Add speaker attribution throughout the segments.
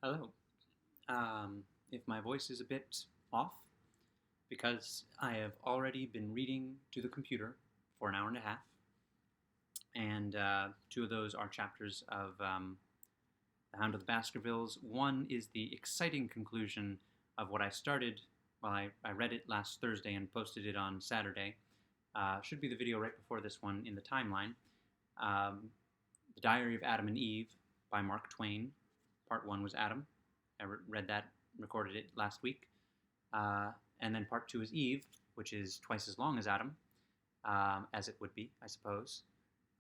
Speaker 1: Hello. If my voice is a bit off, because I have already been reading to the computer for an hour and a half, and two of those are chapters of The Hound of the Baskervilles. One is the exciting conclusion of what I started. Well, I read it last Thursday and posted it on Saturday. Should be the video right before this one in the timeline. The Diary of Adam and Eve by Mark Twain. Part 1 was Adam. I read that, recorded it last week. And then part 2 is Eve, which is twice as long as Adam, as it would be, I suppose.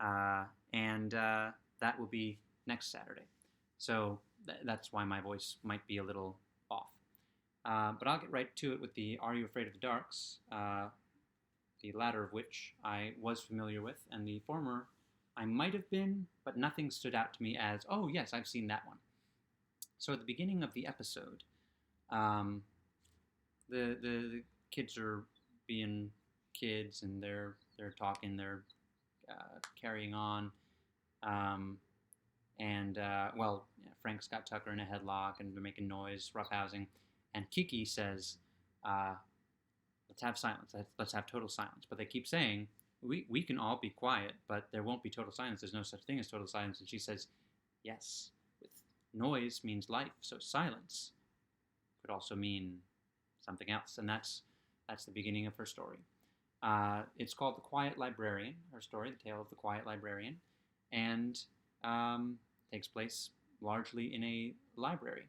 Speaker 1: And that will be next Saturday. So that's why my voice might be a little off. But I'll get right to it with the Are You Afraid of the Darks? The latter of which I was familiar with, and the former I might have been, but nothing stood out to me as, oh yes, I've seen that one. So at the beginning of the episode, the kids are being kids, and they're talking, they're carrying on, Frank Scott Tucker in a headlock, and they're making noise, roughhousing, and Kiki says, "Let's have silence. Let's have total silence." But they keep saying, "We can all be quiet, but there won't be total silence. There's no such thing as total silence." And she says, "Yes, with noise means life, so silence could also mean something else." And that's the beginning of her story. It's called The Quiet Librarian, her story, The Tale of the Quiet Librarian, and takes place largely in a library.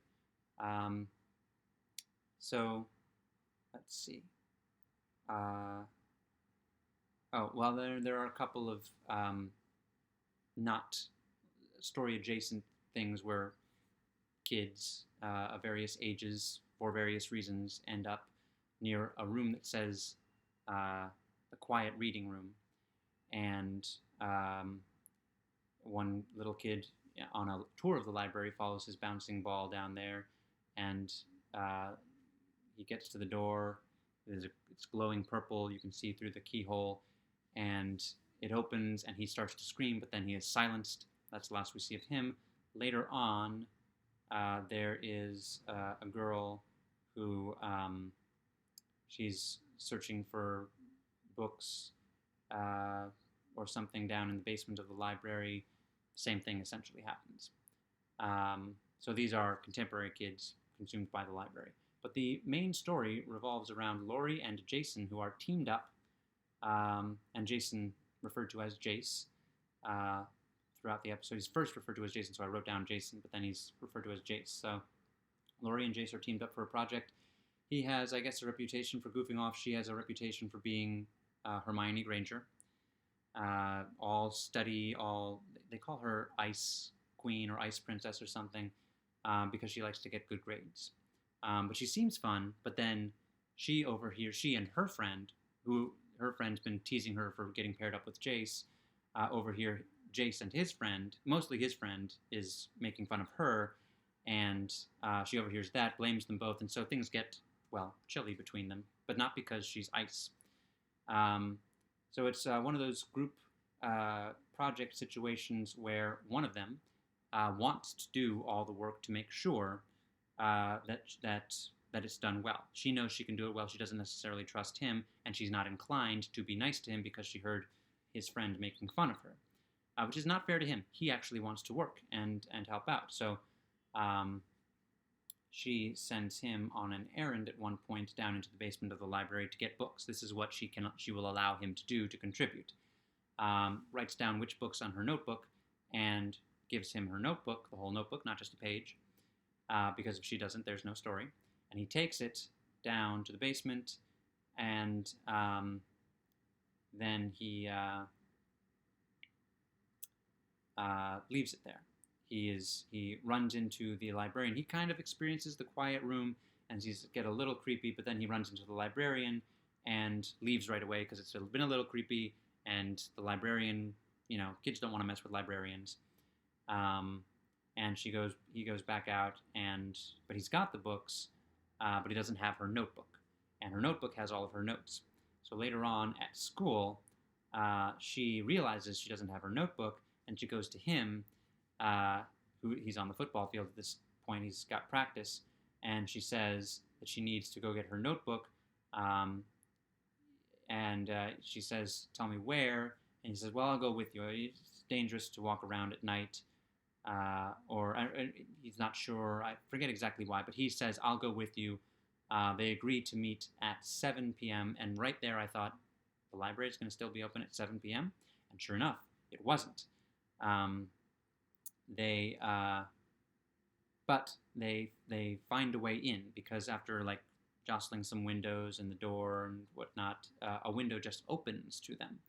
Speaker 1: So, let's see. There are a couple of not story-adjacent things where kids of various ages, for various reasons, end up near a room that says the quiet reading room. And one little kid on a tour of the library follows his bouncing ball down there, and he gets to the door. It's glowing purple. You can see through the keyhole, and it opens, and he starts to scream, but then he is silenced. That's the last we see of him. Later on, there is a girl who she's searching for books or something down in the basement of the library. Same thing essentially happens. So these are contemporary kids consumed by the library. But the main story revolves around Laurie and Jason, who are teamed up, and Jason referred to as Jace throughout the episode. He's first referred to as Jason, so I wrote down Jason, but then he's referred to as Jace. So Laurie and Jace are teamed up for a project. He has, I guess, a reputation for goofing off. She has a reputation for being Hermione Granger. They call her Ice Queen or Ice Princess or something, because she likes to get good grades. But she seems fun, but then she and her friend, her friend's been teasing her for getting paired up with Jace, overhear Jace and his friend, mostly his friend, is making fun of her, and she overhears that, blames them both, and so things get, chilly between them, but not because she's ice. So it's one of those group project situations where one of them wants to do all the work to make sure that it's done well. She knows she can do it well. She doesn't necessarily trust him, and she's not inclined to be nice to him because she heard his friend making fun of her, which is not fair to him. He actually wants to work and help out. So she sends him on an errand at one point down into the basement of the library to get books. This is what she will allow him to do to contribute. Writes down which books on her notebook and gives him her notebook, the whole notebook, not just a page, because if she doesn't, there's no story. And he takes it down to the basement, and then he leaves it there. He runs into the librarian. He kind of experiences the quiet room, and he's get a little creepy, but then he runs into the librarian and leaves right away because it's been a little creepy, and the librarian, kids don't want to mess with librarians. And he goes back out, but he's got the books, but he doesn't have her notebook. And her notebook has all of her notes. So later on at school, she realizes she doesn't have her notebook, and she goes to him, he's on the football field at this point he's got practice, and she says that she needs to go get her notebook, um, and she says, "Tell me where." And he says, "Well, I'll go with you. It's dangerous to walk around at night." Or he's not sure. I forget exactly why, but he says, "I'll go with you." They agree to meet at 7 p.m. And right there, I thought the library is going to still be open at 7 p.m. And sure enough, it wasn't. Um, they but they find a way in, because after like jostling some windows and the door and whatnot, a window just opens to them,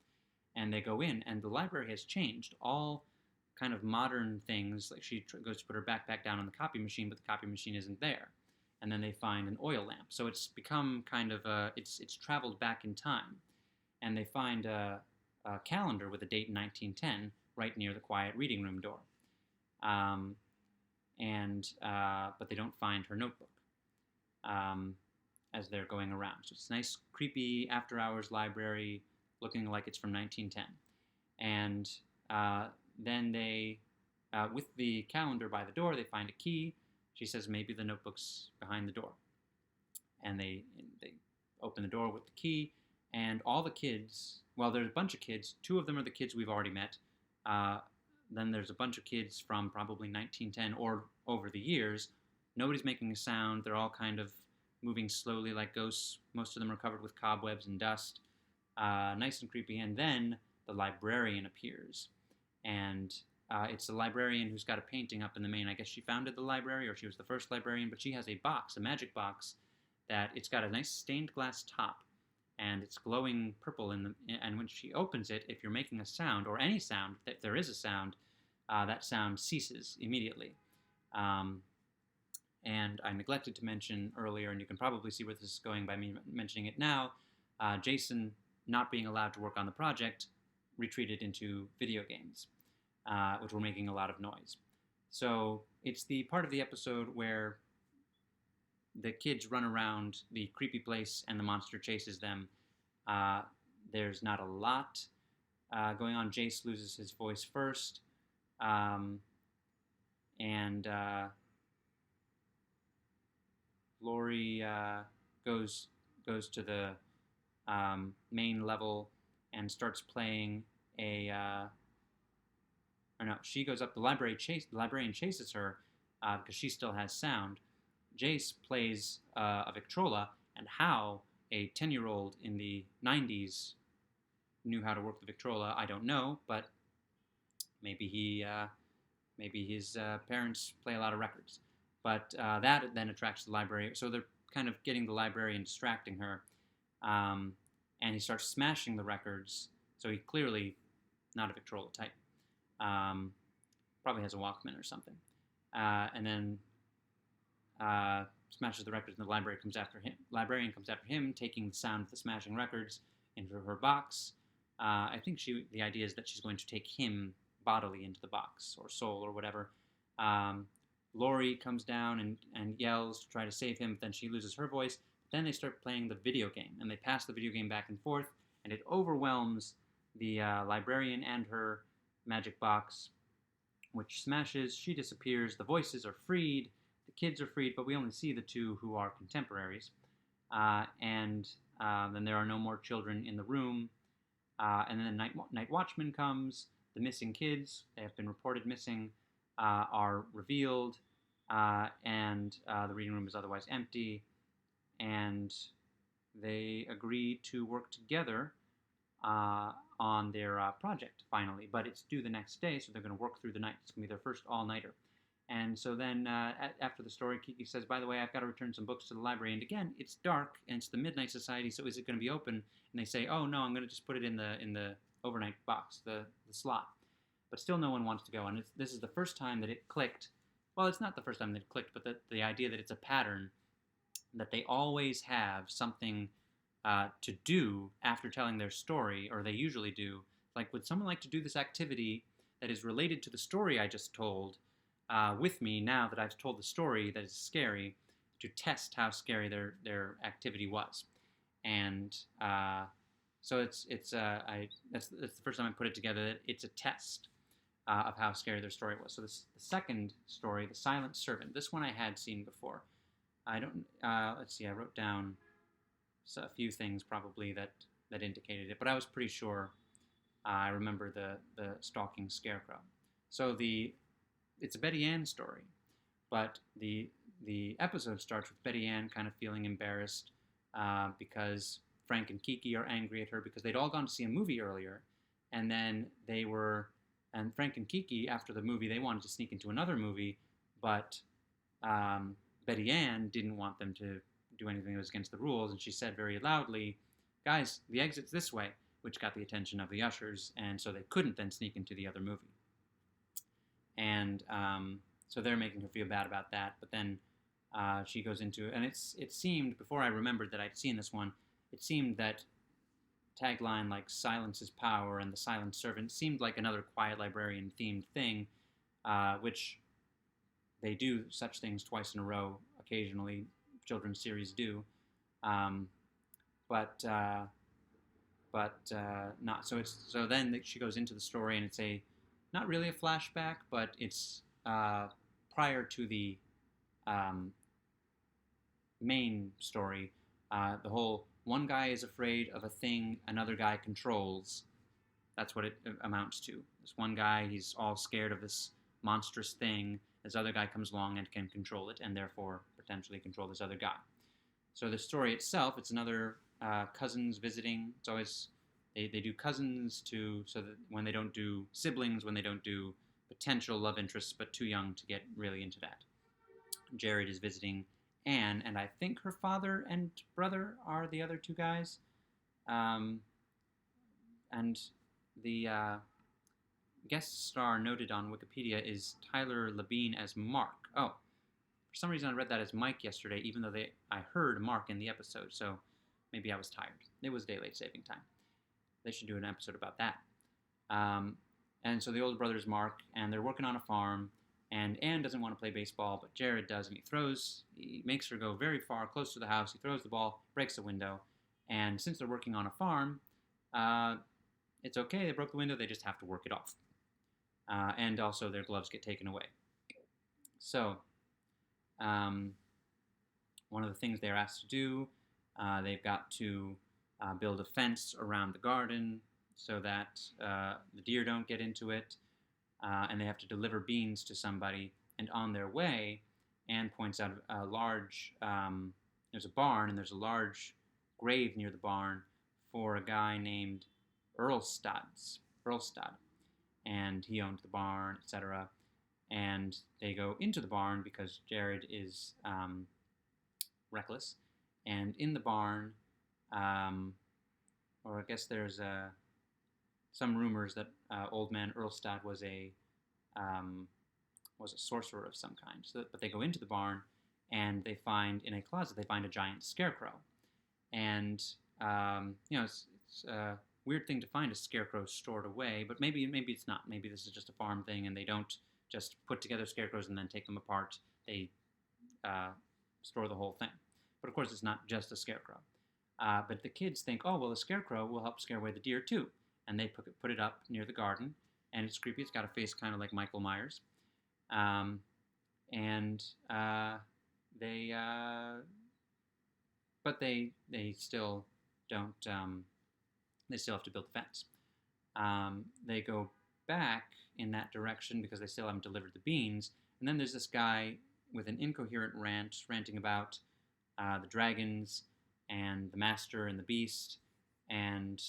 Speaker 1: and they go in, and the library has changed. All kind of modern things, like she goes to put her backpack down on the copy machine, but the copy machine isn't there, and then they find an oil lamp. So it's become kind of it's traveled back in time, and they find a calendar with a date in 1910 right near the quiet reading room door. But they don't find her notebook as they're going around. So it's a nice, creepy after-hours library looking like it's from 1910. And then they, with the calendar by the door, they find a key. She says maybe the notebook's behind the door. And they open the door with the key, and all the kids, well, there's a bunch of kids. 2 of them are the kids we've already met. Then there's a bunch of kids from probably 1910 or over the years. Nobody's making a sound. They're all kind of moving slowly like ghosts. Most of them are covered with cobwebs and dust. Nice and creepy. And then the librarian appears. And it's a librarian who's got a painting up in the main. I guess she founded the library, or she was the first librarian, but she has a box, a magic box, that it's got a nice stained glass top, and it's glowing purple and when she opens it, if you're making a sound, or any sound, if there is a sound, that sound ceases immediately. And I neglected to mention earlier, and you can probably see where this is going by me mentioning it now, Jason, not being allowed to work on the project, retreated into video games, which were making a lot of noise. So it's the part of the episode where the kids run around the creepy place and the monster chases them. There's not a lot going on. Jace loses his voice first. And Lori goes to the main level and starts playing she goes up the library. The librarian chases her because she still has sound. Jace plays a Victrola, and how a 10-year-old in the 90s knew how to work the Victrola, I don't know, but maybe his parents play a lot of records. But that then attracts the library. So they're kind of getting the librarian, distracting her, and he starts smashing the records. So he clearly not a Victrola type. Probably has a Walkman or something. And then smashes the records, and the librarian comes after him, taking the sound of the smashing records into her box. I think the idea is that she's going to take him bodily into the box, or soul, or whatever. Lori comes down and yells to try to save him, but then she loses her voice. Then they start playing the video game, and they pass the video game back and forth, and it overwhelms the librarian and her magic box, which smashes. She disappears. The voices are freed. The kids are freed, but we only see the 2 who are contemporaries. And then there are no more children in the room. And then the night watchman comes. The missing kids, they have been reported missing, are revealed, and the reading room is otherwise empty. And they agree to work together on their project, finally. But it's due the next day, so they're going to work through the night. It's going to be their first all-nighter. And so then, after the story, Kiki says, by the way, I've got to return some books to the library. And again, it's dark, and it's the Midnight Society, so is it going to be open? And they say, oh, no, I'm going to just put it in the overnight box, the slot. But still no one wants to go. And this is the first time that it clicked. Well, it's not the first time that it clicked, but the idea that it's a pattern, that they always have something to do after telling their story, or they usually do. Like, would someone like to do this activity that is related to the story I just told with me now that I've told the story that is scary, to test how scary their activity was? And so that's the first time I put it together, that it's a test. of how scary their story was. So the second story, The Silent Servant, this one I had seen before. I don't, let's see, I wrote down a few things probably that indicated it, but I was pretty sure I remember the Stalking Scarecrow. So it's a Betty Ann story, but the episode starts with Betty Ann kind of feeling embarrassed because Frank and Kiki are angry at her because they'd all gone to see a movie earlier, and then Frank and Kiki, after the movie, they wanted to sneak into another movie, but Betty Ann didn't want them to do anything that was against the rules, and she said very loudly, "Guys, the exit's this way," which got the attention of the ushers, and so they couldn't then sneak into the other movie. And so they're making her feel bad about that, but then she goes into it, and it seemed, before I remembered that I'd seen this one, it seemed that tagline like "Silence is Power" and "The Silent Servant" seemed like another Quiet Librarian themed thing, which they do such things twice in a row. Occasionally, children's series do, but not. So then she goes into the story, and it's not really a flashback, but it's prior to the main story. The whole one guy is afraid of a thing another guy controls. That's what it amounts to. This one guy, he's all scared of this monstrous thing. This other guy comes along and can control it, and therefore potentially control this other guy. So the story itself, it's another cousins visiting. It's always they do cousins so that when they don't do siblings, when they don't do potential love interests, but too young to get really into that. Jared is visiting Anne, and I think her father and brother are the other two guys. And the guest star noted on Wikipedia is Tyler Levine as Mark. Oh, for some reason I read that as Mike yesterday, even though I heard Mark in the episode, so maybe I was tired. It was daylight saving time. They should do an episode about that. And so the older brother is Mark, and they're working on a farm, and Anne doesn't want to play baseball, but Jared does, and he makes her go very far, close to the house. He throws the ball, breaks the window, and since they're working on a farm, it's okay. They broke the window. They just have to work it off. And also their gloves get taken away. So one of the things they're asked to do, they've got to build a fence around the garden so that the deer don't get into it, and they have to deliver beans to somebody. And on their way, Anne points out a large, there's a barn, and there's a large grave near the barn for a guy named Earlstad, and he owned the barn, etc. And they go into the barn because Jared is reckless. And in the barn, or I guess there's some rumors that old man Earlstad was a sorcerer of some kind. But they go into the barn, and they find in a closet a giant scarecrow. And it's a weird thing to find a scarecrow stored away, but maybe it's not. Maybe this is just a farm thing, and they don't just put together scarecrows and then take them apart. They store the whole thing. But of course, it's not just a scarecrow. But the kids think, oh, well, the scarecrow will help scare away the deer too. And they put it up near the garden, and it's creepy. It's got a face kind of like Michael Myers. But they still don't, they still have to build the fence. They go back in that direction because they still haven't delivered the beans. And then there's this guy with an incoherent ranting about the dragons and the master and the beast, and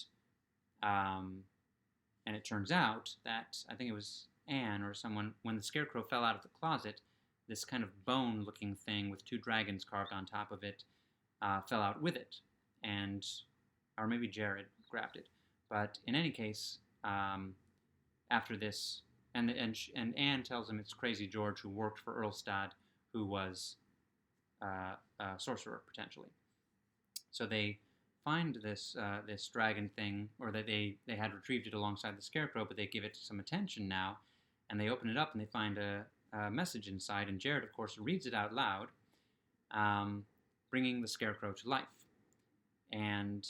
Speaker 1: it turns out that, I think it was Anne or someone, when the scarecrow fell out of the closet, this kind of bone-looking thing with two dragons carved on top of it fell out with it, or maybe Jared grabbed it. But in any case, after this, and Anne tells him it's Crazy George, who worked for Earlstad, who was a sorcerer potentially. So they find this dragon thing, or that they had retrieved it alongside the scarecrow, but they give it some attention now, and they open it up and they find a message inside, and Jared, of course, reads it out loud, bringing the scarecrow to life. And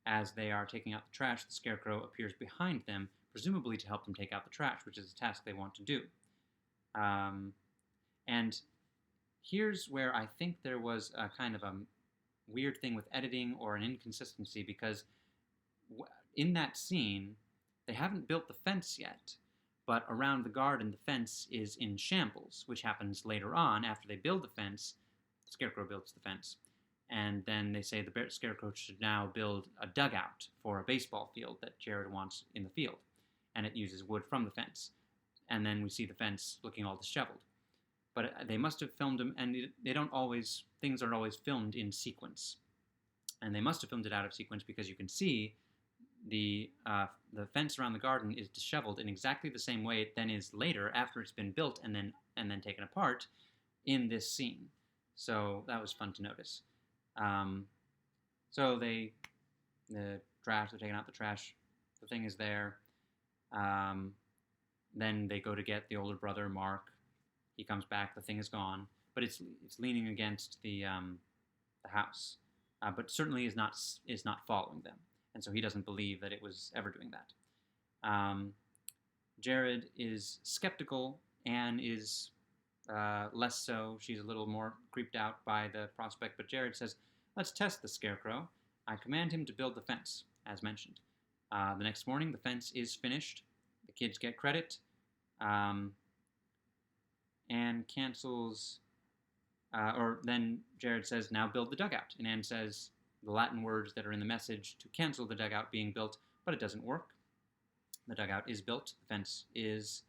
Speaker 1: as they are taking out the trash, the scarecrow appears behind them, presumably to help them take out the trash, which is a task they want to do. And here's where I think there was a kind of a weird thing with editing or an inconsistency, because in that scene, they haven't built the fence yet, but around the garden, the fence is in shambles, which happens later on. After they build the fence, the Scarecrow builds the fence. And then they say the Scarecrow should now build a dugout for a baseball field that Jared wants in the field. And it uses wood from the fence. And then we see the fence looking all disheveled. But they must have filmed them, and things aren't always filmed in sequence. And they must have filmed it out of sequence, because you can see the fence around the garden is disheveled in exactly the same way it then is later, after it's been built and then taken apart in this scene. So that was fun to notice. So they're taking out the trash. The thing is there. Then they go to get the older brother, Mark. He comes back. The thing is gone, but it's leaning against the house, but certainly is not following them, and so he doesn't believe that it was ever doing that. Jared is skeptical. Anne is less so. She's a little more creeped out by the prospect, but Jared says, "Let's test the Scarecrow. I command him to build the fence, as mentioned." The next morning, the fence is finished. The kids get credit. Anne cancels, or then Jared says, "Now build the dugout." And Anne says the Latin words that are in the message to cancel the dugout being built, but it doesn't work. The dugout is built. The fence is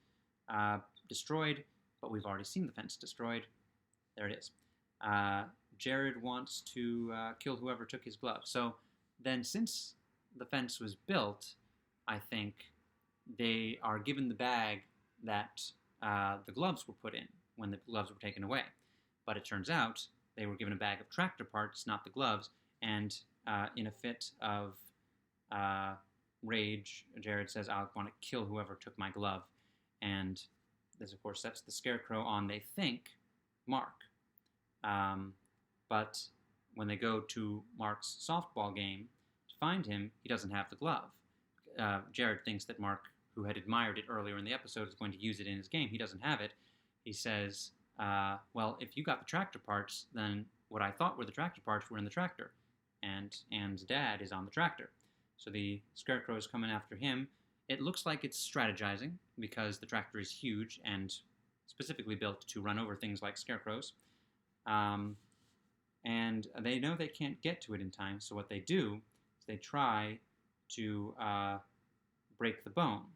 Speaker 1: destroyed, but we've already seen the fence destroyed. There it is. Jared wants to kill whoever took his glove. So then, since the fence was built, I think they are given the bag that the gloves were put in when the gloves were taken away. But it turns out they were given a bag of tractor parts, not the gloves, and in a fit of rage, Jared says, "I want to kill whoever took my glove." And this, of course, sets the Scarecrow on, they think, Mark. But when they go to Mark's softball game to find him, he doesn't have the glove. Jared thinks that Mark, who had admired it earlier in the episode, is going to use it in his game. He doesn't have it. He says, well, if you got the tractor parts, then what I thought were the tractor parts were in the tractor. And Anne's dad is on the tractor. So the Scarecrow is coming after him. It looks like it's strategizing, because the tractor is huge and specifically built to run over things like scarecrows. And they know they can't get to it in time, so what they do is they try to break the bone.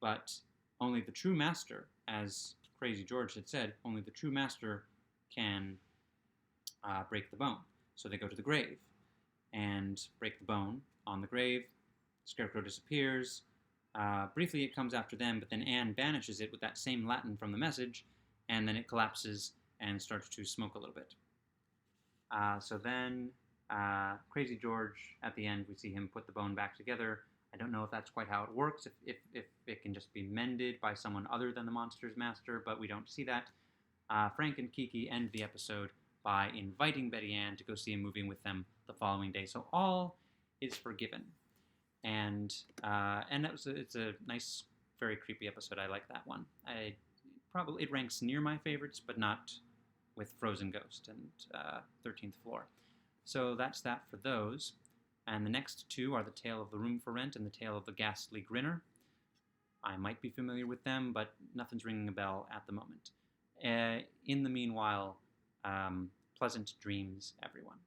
Speaker 1: But only the true master, as Crazy George had said, only the true master can break the bone. So they go to the grave and break the bone on the grave. Scarecrow disappears. Briefly it comes after them, but then Anne banishes it with that same Latin from the message, and then it collapses and starts to smoke a little bit. So then Crazy George, at the end, we see him put the bone back together. I don't know if that's quite how it works, if it can just be mended by someone other than the monster's master, but we don't see that. Frank and Kiki end the episode by inviting Betty Ann to go see a movie with them the following day. So all is forgiven. And it's a nice, very creepy episode. I like that one. It ranks near my favorites, but not with Frozen Ghost and 13th Floor. So that's that for those. And the next two are The Tale of the Room for Rent and The Tale of the Ghastly Grinner. I might be familiar with them, but nothing's ringing a bell at the moment. In the meanwhile, pleasant dreams, everyone.